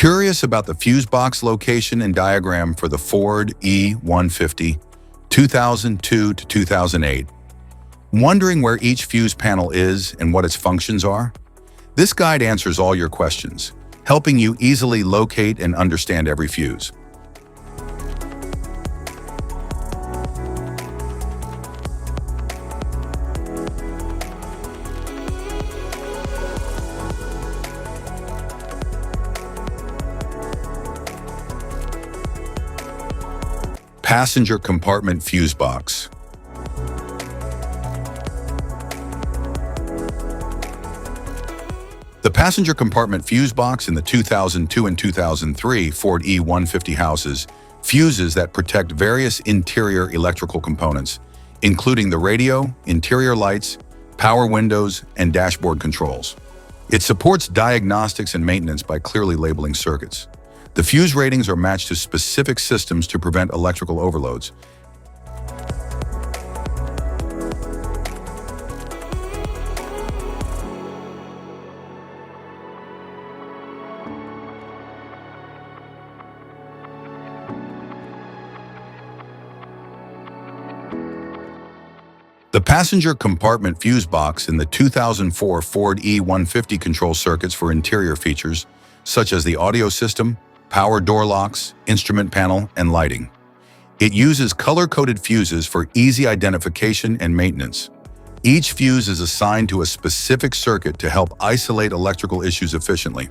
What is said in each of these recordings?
Curious about the fuse box location and diagram for the Ford E-150, 2002 to 2008? Wondering where each fuse panel is and what its functions are? This guide answers all your questions, helping you easily locate and understand every fuse. Passenger compartment fuse box. The passenger compartment fuse box in the 2002 and 2003 Ford E-150 houses fuses that protect various interior electrical components, including the radio, interior lights, power windows, and dashboard controls. It supports diagnostics and maintenance by clearly labeling circuits. The fuse ratings are matched to specific systems to prevent electrical overloads. The passenger compartment fuse box in the 2004 Ford E-150 controls circuits for interior features, such as the audio system, power door locks, instrument panel, and lighting. It uses color-coded fuses for easy identification and maintenance. Each fuse is assigned to a specific circuit to help isolate electrical issues efficiently.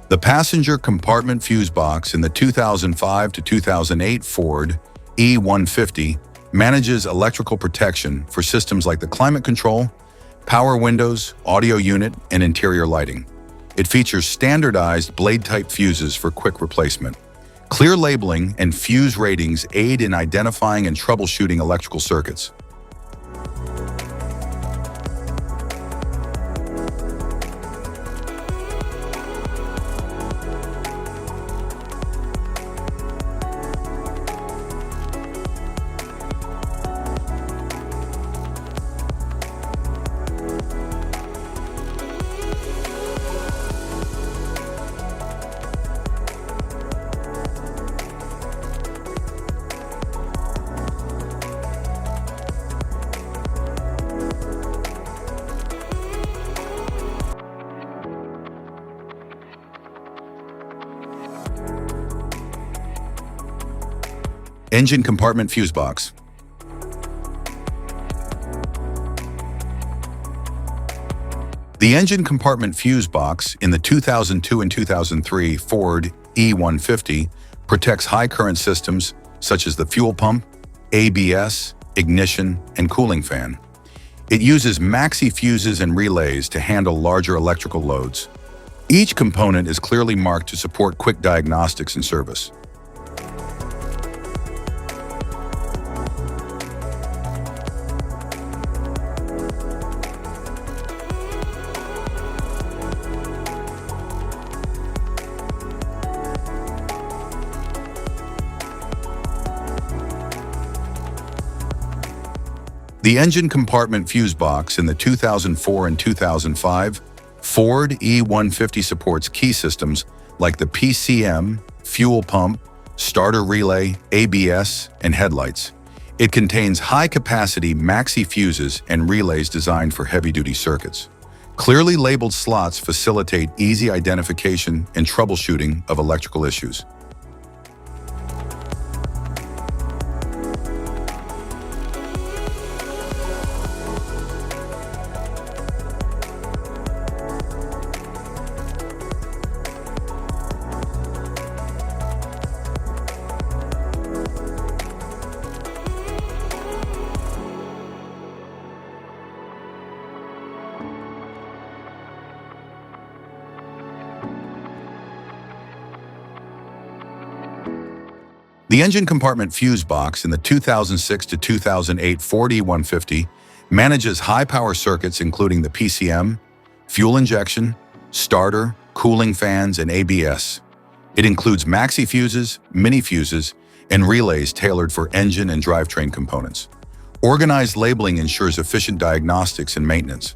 The passenger compartment fuse box in the 2005 to 2008 Ford E-150 manages electrical protection for systems like the climate control, power windows, audio unit, and interior lighting. It features standardized blade-type fuses for quick replacement. Clear labeling and fuse ratings aid in identifying and troubleshooting electrical circuits. Engine compartment fuse box. The engine compartment fuse box in the 2002 and 2003 Ford E-150 protects high current systems such as the fuel pump, ABS, ignition, and cooling fan. It uses maxi fuses and relays to handle larger electrical loads. Each component is clearly marked to support quick diagnostics and service. The engine compartment fuse box in the 2004 and 2005 Ford E-150 supports key systems like the PCM, fuel pump, starter relay, ABS, and headlights. It contains high-capacity maxi fuses and relays designed for heavy-duty circuits. Clearly labeled slots facilitate easy identification and troubleshooting of electrical issues. The engine compartment fuse box in the 2006 to 2008 Ford E-150 manages high-power circuits including the PCM, fuel injection, starter, cooling fans, and ABS. It includes maxi fuses, mini fuses, and relays tailored for engine and drivetrain components. Organized labeling ensures efficient diagnostics and maintenance.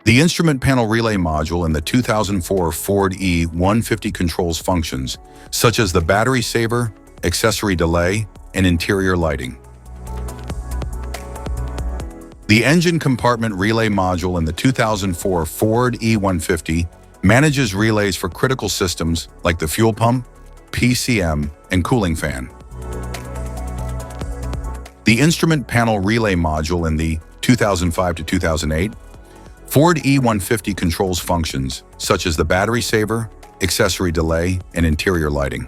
The instrument panel relay module in the 2004 Ford E-150 controls functions such as the battery saver, accessory delay, and interior lighting. The engine compartment relay module in the 2004 Ford E-150 manages relays for critical systems like the fuel pump, PCM, and cooling fan. The instrument panel relay module in the 2005 to 2008 Ford E-150 controls functions such as the battery saver, accessory delay, and interior lighting.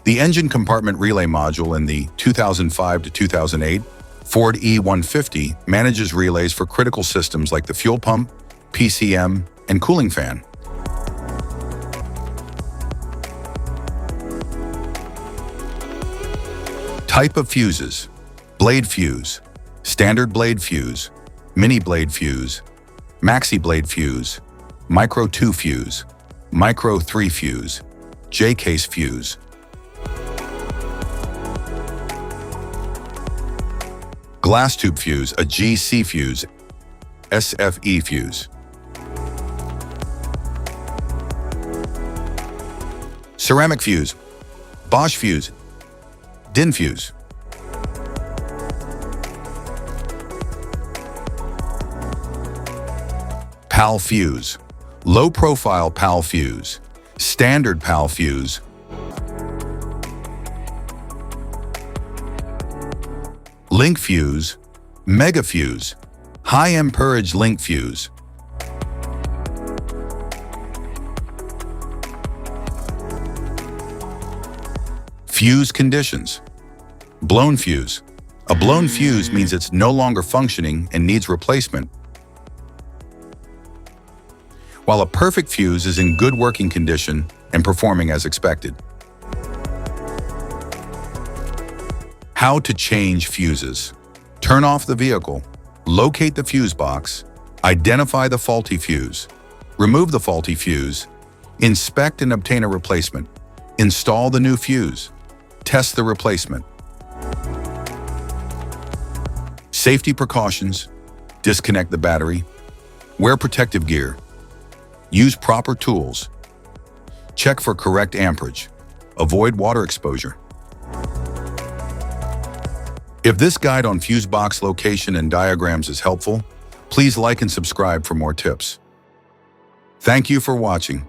The engine compartment relay module in the 2005 to 2008 Ford E-150 manages relays for critical systems like the fuel pump, PCM, and cooling fan. Type of fuses: blade fuse, standard blade fuse, mini blade fuse, maxi blade fuse, micro 2 fuse, micro 3 fuse, J-case fuse. Glass tube fuse, a GC fuse, SFE fuse. Ceramic fuse, Bosch fuse, DIN fuse. PAL fuse, low-profile PAL fuse, standard PAL fuse, link fuse, mega fuse, high amperage link fuse. Fuse conditions: blown fuse. A blown fuse means it's no longer functioning and needs replacement, while a perfect fuse is in good working condition and performing as expected. How to change fuses: turn off the vehicle, locate the fuse box, identify the faulty fuse, remove the faulty fuse, inspect and obtain a replacement, install the new fuse, test the replacement. Safety precautions: disconnect the battery, wear protective gear, use proper tools, check for correct amperage, avoid water exposure. If this guide on fuse box location and diagrams is helpful, please like and subscribe for more tips. Thank you for watching.